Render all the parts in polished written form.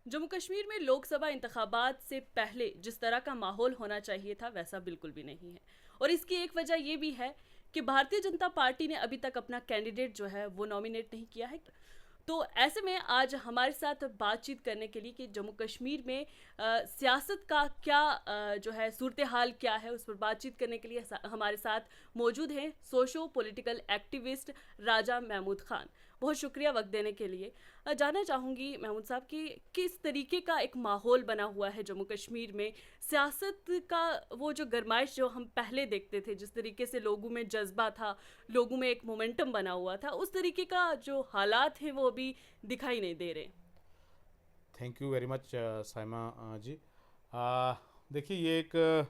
जम्मू कश्मीर में लोकसभा इंतखाबात से पहले जिस तरह का माहौल होना चाहिए था वैसा बिल्कुल भी नहीं है। और इसकी एक वजह ये भी है कि भारतीय जनता पार्टी ने अभी तक अपना कैंडिडेट जो है वो नॉमिनेट नहीं किया है। तो ऐसे में आज हमारे साथ बातचीत करने के लिए कि जम्मू कश्मीर में सियासत का क्या जो है सूरत हाल क्या है, उस पर बातचीत करने के लिए हमारे साथ मौजूद हैं सोशो पॉलिटिकल एक्टिविस्ट राजा महमूद खान। बहुत शुक्रिया वक्त देने के लिए। जानना चाहूँगी महमूद साहब कि किस तरीके का एक माहौल बना हुआ है जम्मू कश्मीर में, सियासत का वो जो गरमाइश जो हम पहले देखते थे, जिस तरीके से लोगों में जज्बा था, लोगों में एक मोमेंटम बना हुआ था, उस तरीके का जो हालात हैं वो अभी दिखाई नहीं दे रहे। Thank you very much Saima ji. देखिए, ये एक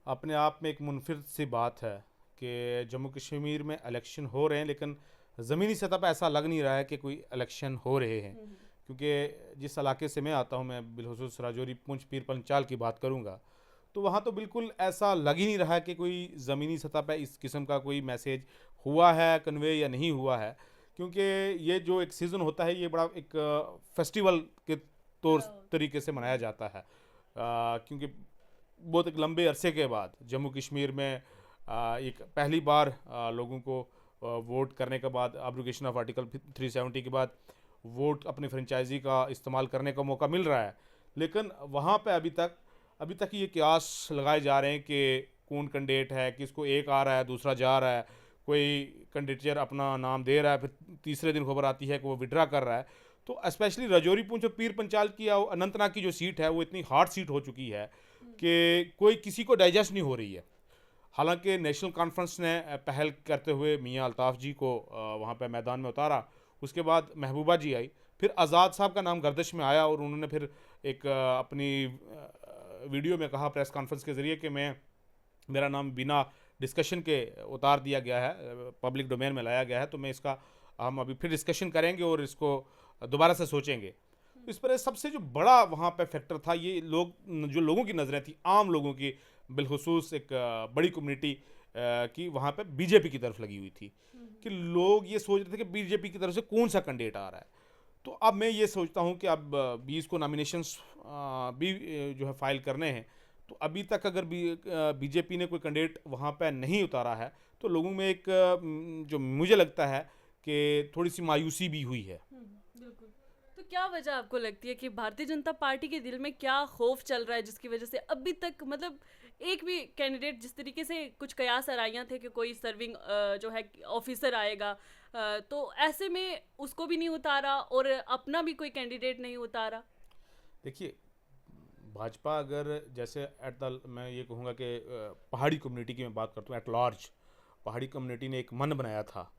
अपने आप में एक मुनफिर सी बात है कि जम्मू कश्मीर में इलेक्शन हो रहे हैं, लेकिन ज़मीनी सतह पर ऐसा लग नहीं रहा है कि कोई इलेक्शन हो रहे हैं। क्योंकि जिस इलाके से मैं आता हूँ, मैं बिलखुसूस राजौरी पुंछ पीर पंचाल की बात करूँगा, तो वहाँ तो बिल्कुल ऐसा लग ही नहीं रहा है कि कोई ज़मीनी सतह पर इस किस्म का कोई मैसेज हुआ है कन्वे या नहीं हुआ है। क्योंकि ये जो एक सीज़न होता है, ये बड़ा एक फेस्टिवल के तौर तरीके से मनाया जाता है। क्योंकि बहुत एक लंबे अरसे के बाद जम्मू कश्मीर में एक पहली बार लोगों को वोट करने के बाद, एब्रोगेशन ऑफ आर्टिकल 370 के बाद वोट अपनी फ्रेंचाइजी का इस्तेमाल करने का मौका मिल रहा है। लेकिन वहाँ पे अभी तक ये कयास लगाए जा रहे हैं कि कौन कैंडिडेट है, किसको एक आ रहा है दूसरा जा रहा है, कोई कैंडिडेचर अपना नाम दे रहा है, फिर तीसरे दिन खबर आती है कि वो विड्रा कर रहा है। तो स्पेशली राजौरी पुंछ और पीर पंचाल की या अनंतनाग की जो सीट है वो इतनी हार्ड सीट हो चुकी है कि कोई किसी को डाइजेस्ट नहीं हो रही है। हालांकि नेशनल कॉन्फ्रेंस ने पहल करते हुए मियां अल्ताफ़ जी को वहाँ पे मैदान में उतारा। उसके बाद महबूबा जी आई, फिर आज़ाद साहब का नाम गर्दिश में आया और उन्होंने फिर एक अपनी वीडियो में कहा प्रेस कॉन्फ्रेंस के ज़रिए कि मेरा नाम बिना डिस्कशन के उतार दिया गया है, पब्लिक डोमेन में लाया गया है, तो मैं इसका हम अभी फिर डिस्कशन करेंगे और इसको दोबारा से सोचेंगे। इस पर सबसे जो बड़ा वहाँ पे फैक्टर था, ये लोग जो लोगों की नज़रें थी, आम लोगों की, बिलखुसूस एक बड़ी कम्युनिटी की वहाँ पे बीजेपी की तरफ लगी हुई थी कि लोग ये सोच रहे थे कि बीजेपी की तरफ से कौन सा कैंडिडेट आ रहा है। तो अब मैं ये सोचता हूँ कि अब 20 को नॉमिनेशंस भी जो है फाइल करने हैं। तो अभी तक अगर बीजेपी ने कोई कैंडिडेट वहाँ पे नहीं उतारा है, तो लोगों में एक जो मुझे लगता है कि थोड़ी सी मायूसी भी हुई है। बिल्कुल। तो क्या वजह आपको लगती है कि भारतीय जनता पार्टी के दिल में क्या खौफ चल रहा है जिसकी वजह से अभी तक मतलब एक भी कैंडिडेट, जिस तरीके से कुछ कयास आराइयाँ थे कि कोई सर्विंग जो है ऑफिसर आएगा, तो ऐसे में उसको भी नहीं उतारा और अपना भी कोई कैंडिडेट नहीं उतारा। देखिए, भाजपा अगर जैसे मैं ये कहूँगा कि पहाड़ी कम्युनिटी की मैं बात करता हूँ एट लार्ज, पहाड़ी कम्युनिटी ने एक मन बनाया था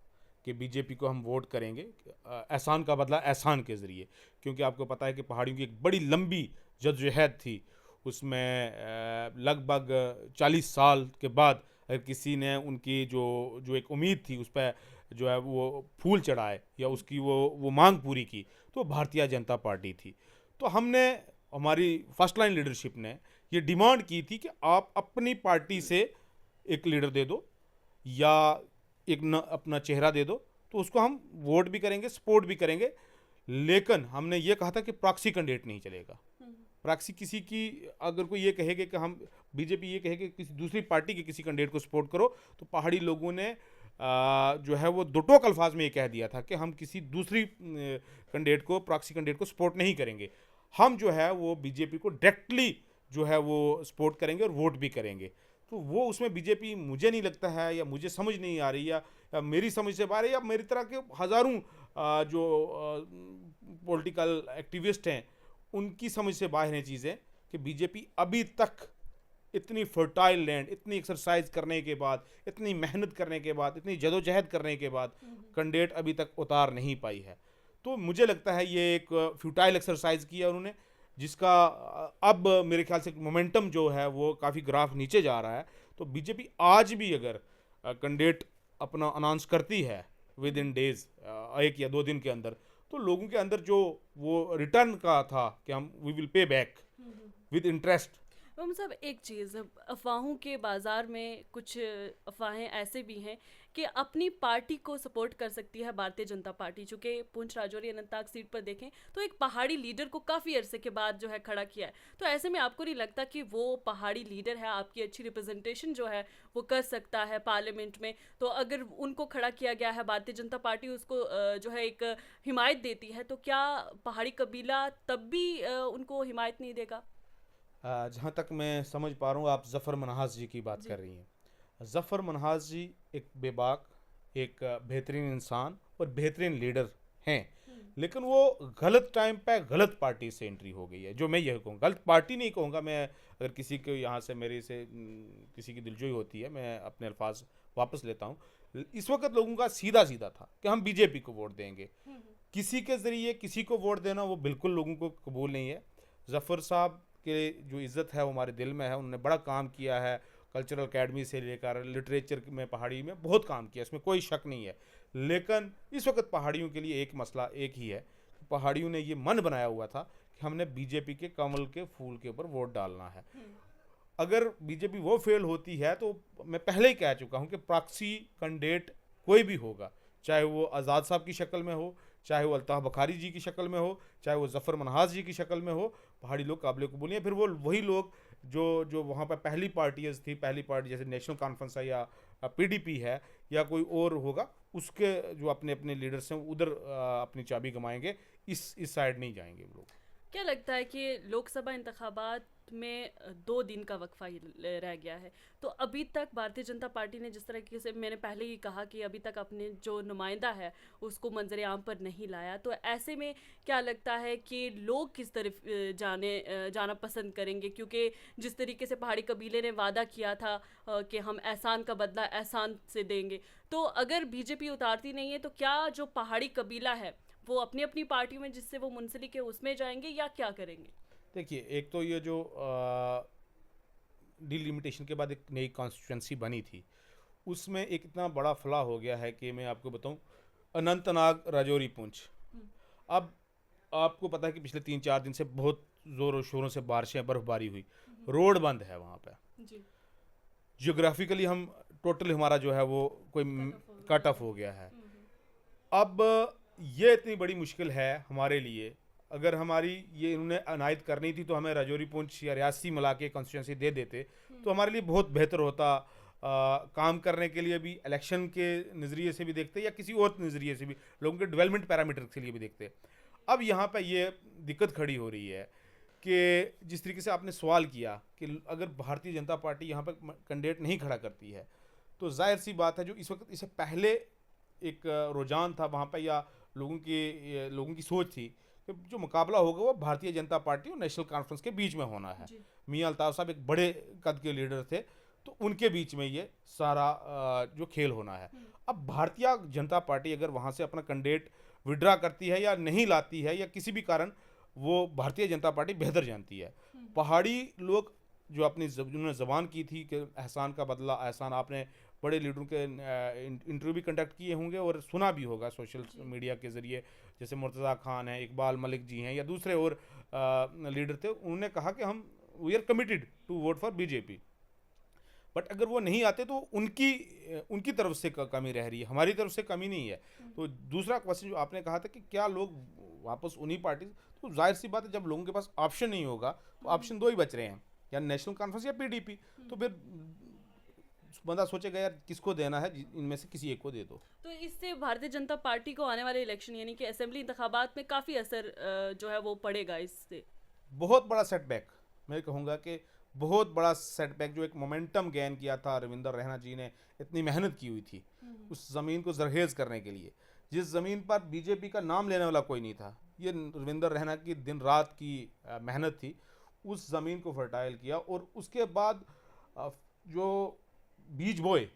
कि बीजेपी को हम वोट करेंगे एहसान का बदला एहसान के ज़रिए। क्योंकि आपको पता है कि पहाड़ियों की एक बड़ी लंबी जद्दोजहद थी, उसमें लगभग 40 साल के बाद अगर किसी ने उनकी जो जो एक उम्मीद थी उस पर जो है वो फूल चढ़ाए या उसकी वो मांग पूरी की, तो भारतीय जनता पार्टी थी। तो हमने, हमारी फर्स्ट लाइन लीडरशिप ने ये डिमांड की थी कि आप अपनी पार्टी से एक लीडर दे दो या एक न अपना चेहरा दे दो, तो उसको हम वोट भी करेंगे, सपोर्ट भी करेंगे। लेकिन हमने ये कहा था कि प्रॉक्सी कैंडिडेट नहीं चलेगा। प्रॉक्सी किसी की, अगर कोई ये कहेगा कि हम बीजेपी ये कहे कि किसी दूसरी पार्टी के किसी कैंडिडेट को सपोर्ट करो, तो पहाड़ी लोगों ने जो है वो दो टोक अल्फाज में ये कह दिया था कि हम किसी दूसरी कैंडिडेट को, प्रॉक्सी कैंडिडेट को सपोर्ट नहीं करेंगे। हम जो है वो बीजेपी को डायरेक्टली जो है वो सपोर्ट करेंगे और वोट भी करेंगे। तो वो उसमें बीजेपी, मुझे नहीं लगता है या मुझे समझ नहीं आ रही, या मेरी समझ से बाहर है, या मेरी तरह के हज़ारों जो पॉलिटिकल एक्टिविस्ट हैं उनकी समझ से बाहर हैं चीज़ें, कि बीजेपी अभी तक इतनी फर्टाइल लैंड, इतनी एक्सरसाइज करने के बाद, इतनी मेहनत करने के बाद, इतनी जदोजहद करने के बाद कैंडिडेट अभी तक उतार नहीं पाई है। तो मुझे लगता है ये एक फ्यूटाइल एक्सरसाइज किया उन्होंने, जिसका अब मेरे ख्याल से मोमेंटम जो है वो काफ़ी ग्राफ नीचे जा रहा है। तो बीजेपी आज भी अगर कैंडिडेट अपना अनाउंस करती है विद इन डेज, 1 या 2 दिन के अंदर, तो लोगों के अंदर जो वो रिटर्न का था कि हम we will pay back with interest. हम सब एक चीज़, अफवाहों के बाज़ार में कुछ अफवाहें ऐसे भी हैं कि अपनी पार्टी को सपोर्ट कर सकती है भारतीय जनता पार्टी। चूंकि पुंछ राजौरी अनंतनाग सीट पर देखें तो एक पहाड़ी लीडर को काफ़ी अरसे के बाद जो है खड़ा किया है, तो ऐसे में आपको नहीं लगता कि वो पहाड़ी लीडर है, आपकी अच्छी रिप्रेजेंटेशन जो है वो कर सकता है पार्लियामेंट में? तो अगर उनको खड़ा किया गया है, भारतीय जनता पार्टी उसको जो है एक हिमायत देती है, तो क्या पहाड़ी कबीला तब भी उनको हिमायत नहीं देगा? जहाँ तक मैं समझ पा रहा हूँ आप ज़फ़र मनहास जी की बात जी। कर रही हैं। ज़फ़र मनहास जी एक बेबाक, एक बेहतरीन इंसान और बेहतरीन लीडर हैं, लेकिन वो गलत टाइम पे गलत पार्टी से एंट्री हो गई है। जो मैं यह कहूँगा, गलत पार्टी नहीं कहूँगा मैं। अगर किसी को यहाँ से मेरे से किसी की दिलजोई होती है, मैं अपने अल्फाज वापस लेता हूँ। इस वक्त लोगों का सीधा सीधा था कि हम बीजेपी को वोट देंगे। किसी के ज़रिए किसी को वोट देना वो बिल्कुल लोगों को कबूल नहीं है। ज़फ़र साहब के जो इज़्ज़त है वो हमारे दिल में है। उन्होंने बड़ा काम किया है, कल्चरल अकेडमी से लेकर लिटरेचर में पहाड़ी में बहुत काम किया, इसमें कोई शक नहीं है। लेकिन इस वक्त पहाड़ियों के लिए एक मसला एक ही है, पहाड़ियों ने ये मन बनाया हुआ था कि हमने बीजेपी के कमल के फूल के ऊपर वोट डालना है। अगर बीजेपी वो फेल होती है तो मैं पहले ही कह चुका हूँ कि प्रॉक्सी कैंडिडेट कोई भी होगा, चाहे वो आज़ाद साहब की शक्ल में हो, चाहे वो अल्ताफ़ बखारी जी की शक्ल में हो, चाहे वो ज़फ़र मनहास जी की शक्ल में हो, पहाड़ी लोग काबिल कबूल नहीं है। फिर वो वही लोग जो जो वहाँ पर पहली पार्टीज थी, पहली पार्टी जैसे नेशनल कॉन्फ्रेंस है या पीडीपी है या कोई और होगा, उसके जो अपने अपने लीडर्स हैं उधर अपनी चाबी गमाएंगे, इस साइड नहीं जाएंगे वो लोग। क्या लगता है कि लोकसभा इंतखाबात में 2 दिन का वक्फा ही रह गया है, तो अभी तक भारतीय जनता पार्टी ने, जिस तरीके से मैंने पहले ही कहा कि अभी तक अपने जो नुमाइंदा है उसको मंजर आम पर नहीं लाया, तो ऐसे में क्या लगता है कि लोग किस तरफ जाना पसंद करेंगे? क्योंकि जिस तरीके से पहाड़ी कबीले ने वादा किया था कि हम एहसान का बदला एहसान से देंगे, तो अगर बीजेपी उतारती नहीं है तो क्या जो पहाड़ी कबीला है वो अपनी अपनी पार्टियों में जिससे वो मुंसलिक है उसमें जाएंगे या क्या करेंगे? देखिए, एक तो ये जो डिलिमिटेशन के बाद एक नई कॉन्स्टिट्यूंसी बनी थी, उसमें एक इतना बड़ा फला हो गया है कि मैं आपको बताऊं, अनंतनाग राजौरी पुंछ। अब आपको पता है कि पिछले 3-4 दिन से बहुत ज़ोरों शोरों से बारिशें, बर्फबारी हुई, रोड बंद है वहाँ पे। जी। जियोग्राफिकली हम टोटल हमारा जो है वो कोई कट ऑफ हो गया है। अब ये इतनी बड़ी मुश्किल है हमारे लिए, अगर हमारी ये इन्होंने अनायत करनी थी तो हमें राजौरी पुंछ या रियासी मिला के कॉन्स्टिट्यूंसी दे देते तो हमारे लिए बहुत बेहतर होता। काम करने के लिए भी, इलेक्शन के नज़रिए से भी देखते या किसी और नज़रिए से भी, लोगों के डेवलपमेंट पैरामीटर के लिए भी देखते। अब यहाँ पे ये दिक्कत खड़ी हो रही है कि जिस तरीके से आपने सवाल किया कि अगर भारतीय जनता पार्टी यहाँ पर कैंडिडेट नहीं खड़ा करती है तो जाहिर सी बात है, जो इस वक्त इससे पहले एक रुझान था वहाँ पर या लोगों की सोच थी कि जो मुकाबला होगा वो भारतीय जनता पार्टी और नेशनल कॉन्फ्रेंस के बीच में होना है। मियां अल्ताफ साहब एक बड़े कद के लीडर थे, तो उनके बीच में ये सारा जो खेल होना है। अब भारतीय जनता पार्टी अगर वहाँ से अपना कैंडिडेट विड्रा करती है या नहीं लाती है या किसी भी कारण, वो भारतीय जनता पार्टी बेहतर जानती है। पहाड़ी लोग जो अपनी जिन्होंने ज़बान की थी कि एहसान का बदला एहसान, आपने बड़े लीडरों के इंटरव्यू भी कंडक्ट किए होंगे और सुना भी होगा सोशल मीडिया के ज़रिए, जैसे मुर्तज़ा खान है, इकबाल मलिक जी हैं या दूसरे और लीडर थे, उन्होंने कहा कि हम we are committed to vote for BJP. But अगर वो नहीं आते तो उनकी तरफ से कमी रह रही है, हमारी तरफ से कमी नहीं है। तो दूसरा क्वेश्चन जो आपने कहा था कि क्या लोग वापस उन्हीं पार्टी, तो जाहिर सी बात है जब लोगों के पास ऑप्शन नहीं होगा तो ऑप्शन दो ही बच रहे हैं, या नेशनल कॉन्फ्रेंस या पीडीपी। तो फिर बंदा सोचेगा यार किसको देना है, इनमें से किसी एक को दे दो। तो इससे भारतीय जनता पार्टी को आने वाले इलेक्शन यानी कि असेंबली इंतखाबात में काफ़ी असर जो है वो पड़ेगा इससे। बहुत बड़ा सेटबैक, मैं कहूँगा कि बहुत बड़ा सेटबैक। जो एक मोमेंटम गेन किया था रविंदर रैना जी ने, इतनी मेहनत की हुई थी उस ज़मीन को जरहेज करने के लिए, जिस ज़मीन पर बीजेपी का नाम लेने वाला कोई नहीं था, ये रविंदर रैना की दिन रात की मेहनत थी, उस ज़मीन को फर्टाइल किया। और उसके बाद जो बीज बोए,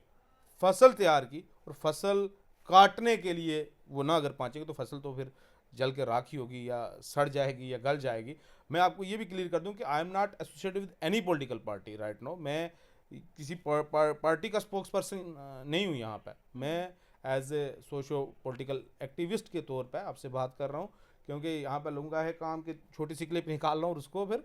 फसल तैयार की, और फसल काटने के लिए वो ना अगर पहुँचेगी तो फसल तो फिर जल के राखी होगी या सड़ जाएगी या गल जाएगी। मैं आपको ये भी क्लियर कर दूं कि I am not associated with any political party right now. मैं किसी पार्टी का स्पोक्स पर्सन नहीं हूँ यहाँ पे। मैं as a socio political activist के तौर पे आपसे बात कर रहा हूँ, क्योंकि यहाँ पे लोगों का है काम कि छोटी सी क्लिप निकाल रहा हूँ और उसको फिर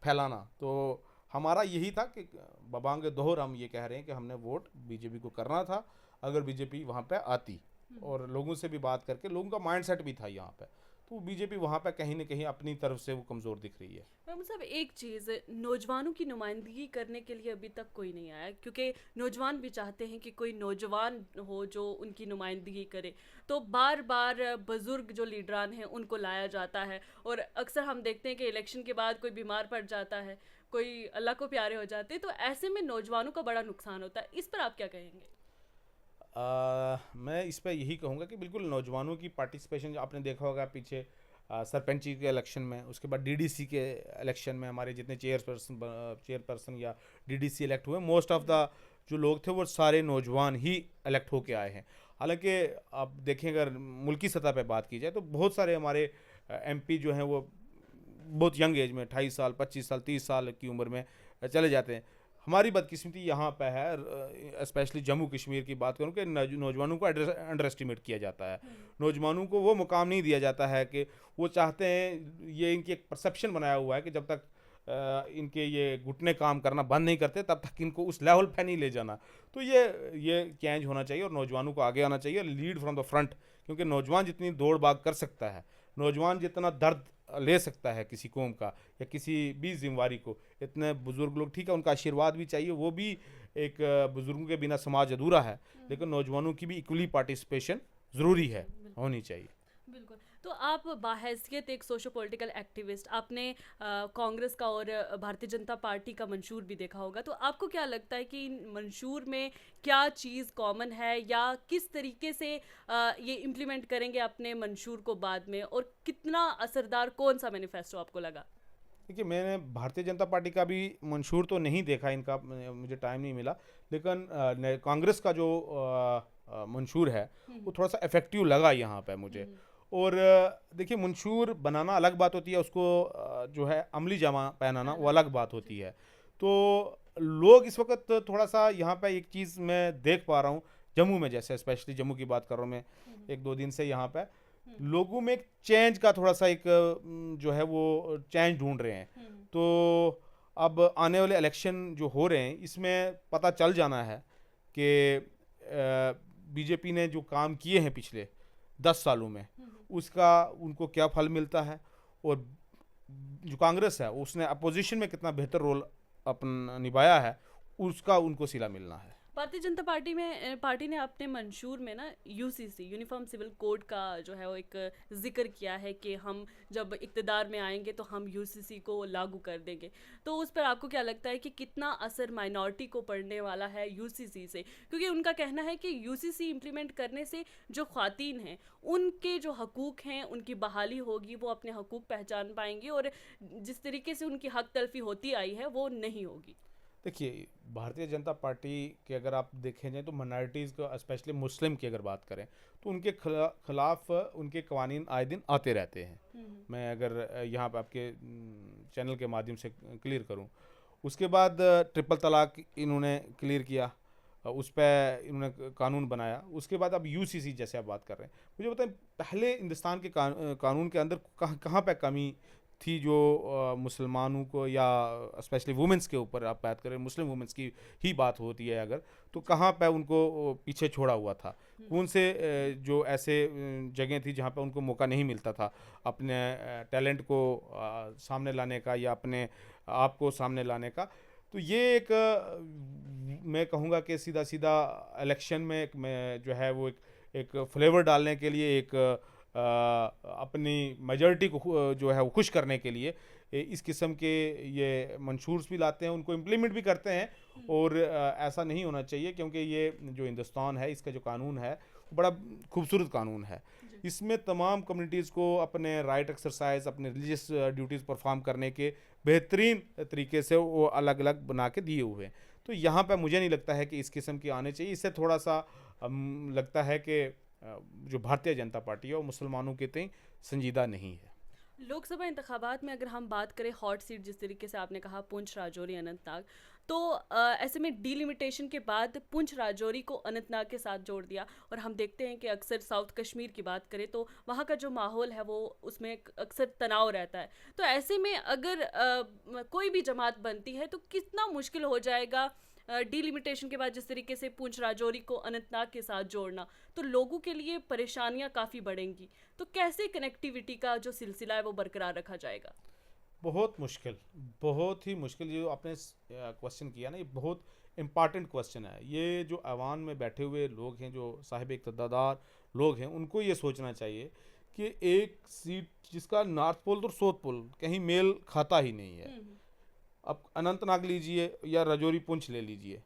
फैलाना। तो हमारा यही था कि बबांग दोहर हम ये कह रहे हैं कि हमने वोट बीजेपी को करना था। अगर बीजेपी वहाँ पे आती और लोगों से भी बात करके, लोगों का माइंडसेट भी था यहाँ पे, तो बीजेपी वहाँ पे कहीं ना कहीं अपनी तरफ से वो कमज़ोर दिख रही है। मैम साहब एक चीज़, नौजवानों की नुमाइंदगी करने के लिए अभी तक कोई नहीं आया, क्योंकि नौजवान भी चाहते हैं कि कोई नौजवान हो जो उनकी नुमाइंदगी करे। तो बार बार बुजुर्ग जो लीडरान हैं उनको लाया जाता है, और अक्सर हम देखते हैं कि इलेक्शन के बाद कोई बीमार पड़ जाता है, कोई अल्लाह को प्यारे हो जाते हैं, तो ऐसे में नौजवानों का बड़ा नुकसान होता है। इस पर आप क्या कहेंगे? मैं इस पर यही कहूँगा कि बिल्कुल नौजवानों की पार्टिसिपेशन, आपने देखा होगा पीछे सरपंची के इलेक्शन में, उसके बाद डीडीसी के इलेक्शन में हमारे जितने चेयरपर्सन या डीडीसी इलेक्ट हुए, मोस्ट ऑफ द जो लोग थे वो सारे नौजवान ही इलेक्ट होके आए हैं। हालांकि आप देखें, अगर मुल्की सतह पे बात की जाए तो बहुत सारे हमारे एमपी जो हैं वो बहुत यंग एज में 28 साल 25 साल 30 साल की उम्र में चले जाते हैं। हमारी बदकिस्मती यहाँ पे है, स्पेशली जम्मू कश्मीर की बात करूँ, कि नौजवानों को अंडर एस्टिमेट किया जाता है। नौजवानों को वो मुकाम नहीं दिया जाता है कि वो चाहते हैं, ये इनकी एक परसेप्शन बनाया हुआ है कि जब तक इनके ये घुटने काम करना बंद नहीं करते तब तक इनको उस लेवल पे नहीं ले जाना। तो ये चेंज होना चाहिए और नौजवानों को आगे आना चाहिए, लीड फ्रॉम द फ्रंट। क्योंकि नौजवान जितनी दौड़ भाग कर सकता है, नौजवान जितना दर्द ले सकता है किसी कौम का या किसी भी जिम्मेवारी को, इतने बुजुर्ग लोग, ठीक है उनका आशीर्वाद भी चाहिए, वो भी एक बुजुर्गों के बिना समाज अधूरा है, लेकिन नौजवानों की भी इक्वली पार्टिसिपेशन ज़रूरी है, होनी चाहिए। बिल्कुल। तो आप बाहैसियत एक सोशो पॉलिटिकल एक्टिविस्ट, आपने कांग्रेस का और भारतीय जनता पार्टी का मंशूर भी देखा होगा, तो आपको क्या लगता है कि इन मंशूर में क्या चीज़ कॉमन है, या किस तरीके से ये इम्प्लीमेंट करेंगे अपने मंशूर को बाद में, और कितना असरदार कौन सा मैनिफेस्टो आपको लगा? देखिए, मैंने भारतीय जनता पार्टी का भी मंशूर तो नहीं देखा, इनका मुझे टाइम नहीं मिला, लेकिन कांग्रेस का जो मंशूर है वो थोड़ा सा इफेक्टिव लगा यहाँ पे मुझे। और देखिए, मंशूर बनाना अलग बात होती है, उसको जो है अमली जामा पहनाना वो अलग बात होती है। तो लोग इस वक्त थोड़ा सा यहाँ पे एक चीज़ मैं देख पा रहा हूँ, जम्मू में, जैसे स्पेशली जम्मू की बात कर रहा हूँ मैं, 1-2 दिन से यहाँ पे लोगों में एक चेंज का थोड़ा सा एक जो है वो चेंज ढूंढ रहे हैं। तो अब आने वाले इलेक्शन जो हो रहे हैं इसमें पता चल जाना है कि बीजेपी ने जो काम किए हैं पिछले 10 सालों में उसका उनको क्या फल मिलता है, और जो कांग्रेस है उसने अपोजिशन में कितना बेहतर रोल अपना निभाया है, उसका उनको सिला मिलना है। भारतीय जनता पार्टी ने अपने मंशूर में ना यूसीसी, यूनिफॉर्म सिविल कोड का जो है वो एक जिक्र किया है कि हम जब इक्तदार में आएंगे तो हम यूसीसी को लागू कर देंगे। तो उस पर आपको क्या लगता है कि कितना असर माइनॉरिटी को पड़ने वाला है यूसीसी से? क्योंकि उनका कहना है कि यूसीसी इम्प्लीमेंट करने से जो ख्वातीन हैं उनके जो हकूक़ हैं उनकी बहाली होगी, वो अपने हकूक़ पहचान पाएंगी, और जिस तरीके से उनकी हक तलफी होती आई है वो नहीं होगी। देखिए, भारतीय जनता पार्टी के अगर आप देखें जाए तो माइनॉरिटीज़ को, स्पेशली मुस्लिम की अगर बात करें तो उनके खिलाफ उनके कवानीन आए दिन आते रहते हैं। मैं अगर यहाँ पर आपके चैनल के माध्यम से क्लियर करूँ, उसके बाद ट्रिपल तलाक इन्होंने क्लियर किया, उस पर इन्होंने कानून बनाया। उसके बाद अब यूसीसी जैसे आप बात कर रहे हैं, मुझे बताएं पहले हिंदुस्तान के कानून के अंदर कहाँ पे कमी थी जो मुसलमानों को, या स्पेशली वुमेंस के ऊपर आप बात करें, मुस्लिम वुमेंस की ही बात होती है अगर, तो कहाँ पे उनको पीछे छोड़ा हुआ था, कौन से जो ऐसे जगह थी जहाँ पे उनको मौका नहीं मिलता था अपने टैलेंट को सामने लाने का या अपने आप को सामने लाने का। तो ये एक मैं कहूँगा कि सीधा सीधा इलेक्शन में मैं जो है वो एक फ्लेवर डालने के लिए, एक अपनी मेजॉरिटी को जो है वो खुश करने के लिए इस किस्म के ये मंशूर्स भी लाते हैं, उनको इम्प्लीमेंट भी करते हैं। और ऐसा नहीं होना चाहिए, क्योंकि ये जो हिंदुस्तान है इसका जो कानून है वो बड़ा खूबसूरत कानून है। इसमें तमाम कम्युनिटीज़ को अपने राइट एक्सरसाइज, अपने रिलीजियस ड्यूटीज़ परफॉर्म करने के बेहतरीन तरीके से वो अलग अलग बना के दिए हुए हैं। तो यहाँ पर मुझे नहीं लगता है कि इस किस्म की आने चाहिए। इससे थोड़ा सा लगता है कि जो भारतीय जनता पार्टी है वो मुसलमानों के तय संजीदा नहीं है। लोकसभा इंतखाबात में अगर हम बात करें हॉट सीट, जिस तरीके से आपने कहा पुंछ, राजौरी, अनंतनाग, तो ऐसे में डीलिमिटेशन के बाद पुंछ राजौरी को अनंतनाग के साथ जोड़ दिया, और हम देखते हैं कि अक्सर साउथ कश्मीर की बात करें तो वहाँ का जो माहौल है वो उसमें अक्सर तनाव रहता है। तो ऐसे में अगर कोई भी जमात बनती है तो कितना मुश्किल हो जाएगा डिलिमिटेशन के बाद जिस तरीके से पुंछ राजौरी को अनंतनाग के साथ जोड़ना, तो लोगों के लिए परेशानियां काफ़ी बढ़ेंगी। तो कैसे कनेक्टिविटी का जो सिलसिला है वो बरकरार रखा जाएगा? बहुत मुश्किल, बहुत ही मुश्किल। जो आपने क्वेश्चन किया ना, ये बहुत इम्पॉर्टेंट क्वेश्चन है। ये जो ऐवान में बैठे हुए लोग हैं, जो साहिब इक़्तिदार लोग हैं, उनको ये सोचना चाहिए कि एक सीट जिसका नॉर्थ पोल और साउथ पोल कहीं मेल खाता ही नहीं है। अब अनंतनाग लीजिए या राजौरी पुंछ ले लीजिए,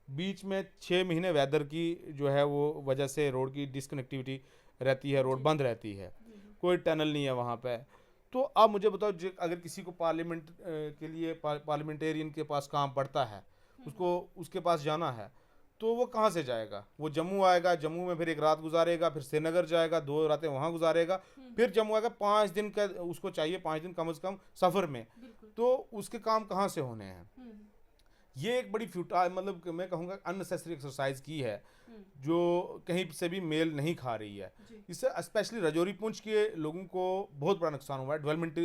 बीच में 6 महीने वेदर की जो है वो वजह से रोड की डिसकनेक्टिविटी रहती है, रोड बंद रहती है, कोई टनल नहीं है वहाँ पे। तो आप मुझे बताओ, अगर किसी को पार्लियामेंट के लिए पार्लियामेंटेरियन के पास काम पड़ता है, उसको उसके पास जाना है, तो वो कहाँ से जाएगा? वो जम्मू आएगा, जम्मू में फिर एक रात गुजारेगा, फिर श्रीनगर जाएगा, 2 रातें वहाँ गुजारेगा, फिर जम्मू आएगा। 5 दिन का उसको चाहिए, 5 दिन कम से कम सफ़र में। तो उसके काम कहाँ से होने हैं? ये एक बड़ी फ्यूटाइल, मतलब मैं कहूँगा अननेसेसरी एक्सरसाइज की है, जो कहीं से भी मेल नहीं खा रही है। इससे स्पेशली राजौरी पुंछ के लोगों को बहुत बड़ा नुकसान हुआ है डेवलपमेंट।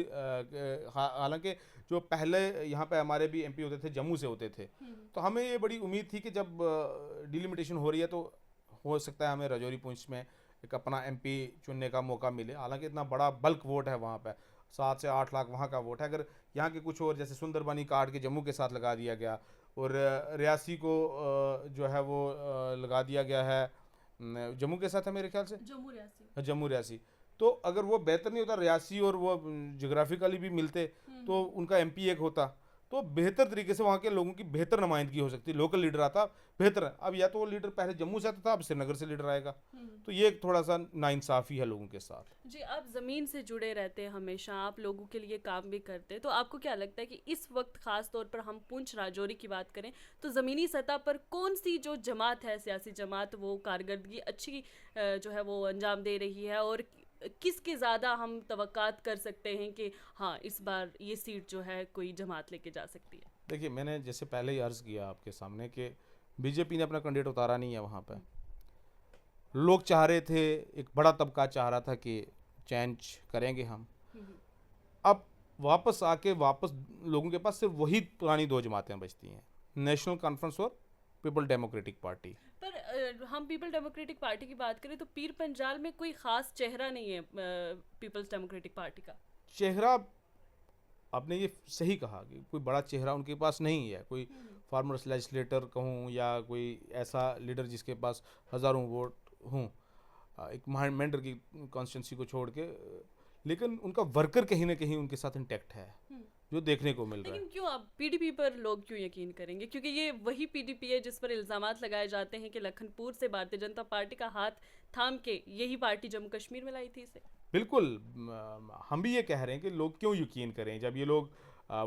हालांकि जो पहले यहाँ पे हमारे भी एमपी होते थे, जम्मू से होते थे, तो हमें ये बड़ी उम्मीद थी कि जब डिलिमिटेशन हो रही है तो हो सकता है हमें राजौरी पुंछ में एक अपना एमपी चुनने का मौका मिले। हालांकि इतना बड़ा बल्क वोट है वहाँ पे, 7 से 8 लाख वहाँ का वोट है। अगर यहाँ के कुछ और, जैसे सुंदरबनी काट के जम्मू के साथ लगा दिया गया, और रियासी को जो है वो लगा दिया गया है जम्मू के साथ है मेरे ख्याल से, जम्मू रियासी। तो अगर वो बेहतर नहीं होता, रियासी और वो जोग्राफिकली भी मिलते, तो उनका एमपी एक होता, तो बेहतर तरीके से वहाँ के लोगों की बेहतर नुमाइंदगी हो सकती, लोकल लीडर आता बेहतर। अब या तो वो लीडर पहले जम्मू से आता था, अब श्रीनगर से लीडर आएगा, तो ये एक थोड़ा सा नाइंसाफ़ी है लोगों के साथ। जी, आप ज़मीन से जुड़े रहते हैं, हमेशा आप लोगों के लिए काम भी करते हैं, तो आपको क्या लगता है कि इस वक्त ख़ास तौर पर हम पुंछ राजौरी की बात करें तो ज़मीनी सतह पर कौन सी जो जमात है, सियासी जमात, वो कारकर्दगी अच्छी जो है वो अंजाम दे रही है, और किसके ज़्यादा हम तवक्कात कर सकते हैं कि हाँ इस बार ये सीट जो है कोई जमात लेके जा सकती है? देखिए, मैंने जैसे पहले ही अर्ज़ किया आपके सामने कि बीजेपी ने अपना कैंडिडेट उतारा नहीं है वहाँ पर। लोग चाह रहे थे, एक बड़ा तबका चाह रहा था कि चेंज करेंगे हम। अब वापस लोगों के पास सिर्फ वही पुरानी 2 जमातें बचती हैं, नेशनल कॉन्फ्रेंस और पीपल डेमोक्रेटिक पार्टी। पर हम पीपल डेमोक्रेटिक पार्टी की बात करें तो पीर पंजाल में कोई ख़ास चेहरा नहीं है पीपल्स डेमोक्रेटिक पार्टी का। चेहरा, आपने ये सही कहा कि कोई बड़ा चेहरा उनके पास नहीं है, कोई फार्मर लेजिस्लेटर कहूँ या कोई ऐसा लीडर जिसके पास हज़ारों वोट हों, एक मेंढर की कॉन्स्टिट्यूंसी को छोड़ के, लेकिन उनका वर्कर कहीं ना कहीं उनके साथ इंटैक्ट है, जो देखने को मिल रहा है। लेकिन क्यों अब पीडीपी पर लोग क्यों यकीन करेंगे? क्योंकि ये वही पीडीपी है जिस पर इल्ज़ामात लगाए जाते हैं कि लखनपुर से भारतीय जनता पार्टी का हाथ थाम के यही पार्टी जम्मू कश्मीर में लाई थी इसे। बिल्कुल, हम भी ये कह रहे हैं कि लोग क्यों यकीन करें, जब ये लोग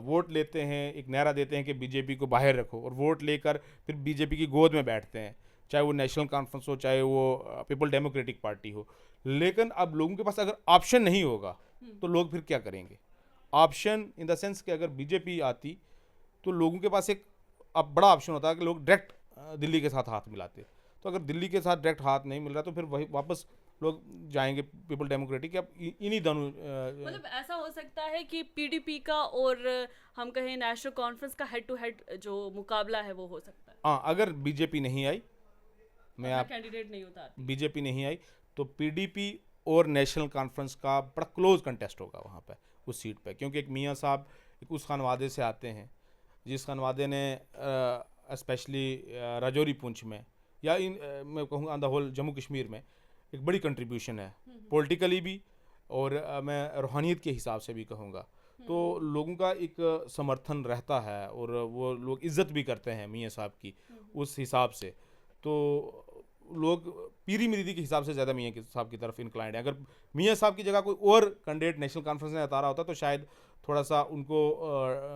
वोट लेते हैं, एक नारा देते हैं कि बीजेपी को बाहर रखो, और वोट लेकर फिर बीजेपी की गोद में बैठते हैं, चाहे वो नेशनल कॉन्फ्रेंस हो, चाहे वो पीपल डेमोक्रेटिक पार्टी हो। लेकिन अब लोगों के पास अगर ऑप्शन नहीं होगा तो लोग फिर क्या करेंगे? ऑप्शन इन द सेंस कि अगर बीजेपी आती तो लोगों के पास एक अब बड़ा ऑप्शन होता है कि लोग डायरेक्ट दिल्ली के साथ हाथ मिलाते। तो अगर दिल्ली के साथ डायरेक्ट हाथ नहीं मिल रहा तो फिर वही वापस लोग जाएंगे पीपल डेमोक्रेटिक के। अब इन्हीं दोनों मतलब ऐसा हो सकता है कि पीडीपी का और हम कहें नेशनल कॉन्फ्रेंस का हेड टू हेड जो मुकाबला है वो हो सकता है। हाँ, अगर बीजेपी नहीं आई, मैं आप कैंडिडेट नहीं उतारती, बीजेपी नहीं आई, तो पीडीपी और नेशनल कॉन्फ्रेंस का बड़ा क्लोज कंटेस्ट होगा वहाँ पे उस सीट पे, क्योंकि एक मियाँ साहब एक उस खानवादे से आते हैं जिस खानवादे ने स्पेशली राजौरी पुंछ में या मैं कहूँगा on the whole Jammu Kashmir में एक बड़ी कंट्रीब्यूशन है, पॉलिटिकली भी और मैं रूहानियत के हिसाब से भी कहूँगा। तो लोगों का एक समर्थन रहता है और वो लोग इज़्ज़त भी करते हैं मियाँ साहब की उस हिसाब से। तो लोग पीरी मुरीदी के हिसाब से ज़्यादा मियाँ साहब की तरफ इंक्लाइंड है। अगर मियाँ साहब की जगह कोई और कैंडिडेट नेशनल कॉन्फ्रेंस ने उतारा होता तो शायद थोड़ा सा उनको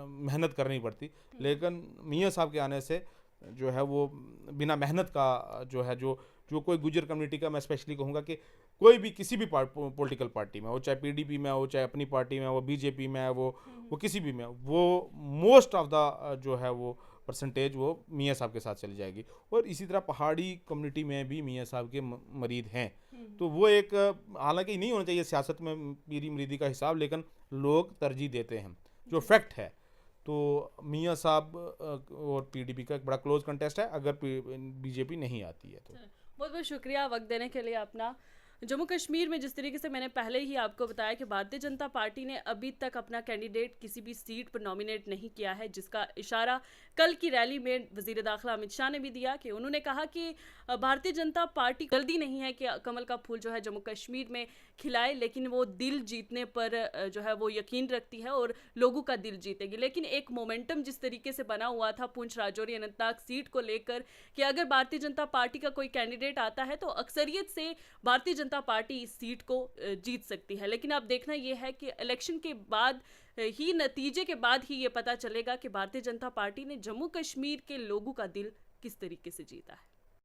मेहनत करनी पड़ती, लेकिन मियाँ साहब के आने से जो है वो बिना मेहनत का जो है जो कोई गुजर कम्युनिटी का, मैं स्पेशली कहूँगा कि कोई भी किसी भी पॉलिटिकल पार्टी में हो, चाहे पीडीपी में हो, चाहे अपनी पार्टी में हो, बीजेपी में है, वो किसी भी में, वो मोस्ट ऑफ द जो है वो परसेंटेज वो मियाँ साहब के साथ चली जाएगी। और इसी तरह पहाड़ी कम्युनिटी में भी मियाँ साहब के मरीद हैं। तो वो एक, हालांकि नहीं होना चाहिए सियासत में पीरी मुरीदी का हिसाब, लेकिन लोग तरजीह देते हैं जो फैक्ट है। तो मियाँ साहब और पीडीपी का एक बड़ा क्लोज कंटेस्ट है अगर बीजेपी नहीं आती है तो। बहुत बहुत शुक्रिया वक्त देने के लिए अपना। जम्मू कश्मीर में जिस तरीके से मैंने पहले ही आपको बताया कि भारतीय जनता पार्टी ने अभी तक अपना कैंडिडेट किसी भी सीट पर नॉमिनेट नहीं किया है, जिसका इशारा कल की रैली में वजीर दाखिला अमित शाह ने भी दिया कि उन्होंने कहा कि भारतीय जनता पार्टी जल्दी नहीं है कि कमल का फूल जो है जम्मू कश्मीर में खिलाए, लेकिन वो दिल जीतने पर जो है वो यकीन रखती है और लोगों का दिल जीतेगी। लेकिन एक मोमेंटम जिस तरीके से बना हुआ था पुंछ राजौरी अनंतनाग सीट को लेकर कि अगर भारतीय जनता पार्टी का कोई कैंडिडेट आता है तो अक्सरियत से भारतीय जनता पार्टी इस सीट को जीत सकती है। लेकिन अब देखना यह है कि इलेक्शन के बाद ही, नतीजे के बाद ही ये पता चलेगा कि भारतीय जनता पार्टी ने जम्मू कश्मीर के लोगों का दिल किस तरीके से जीता है।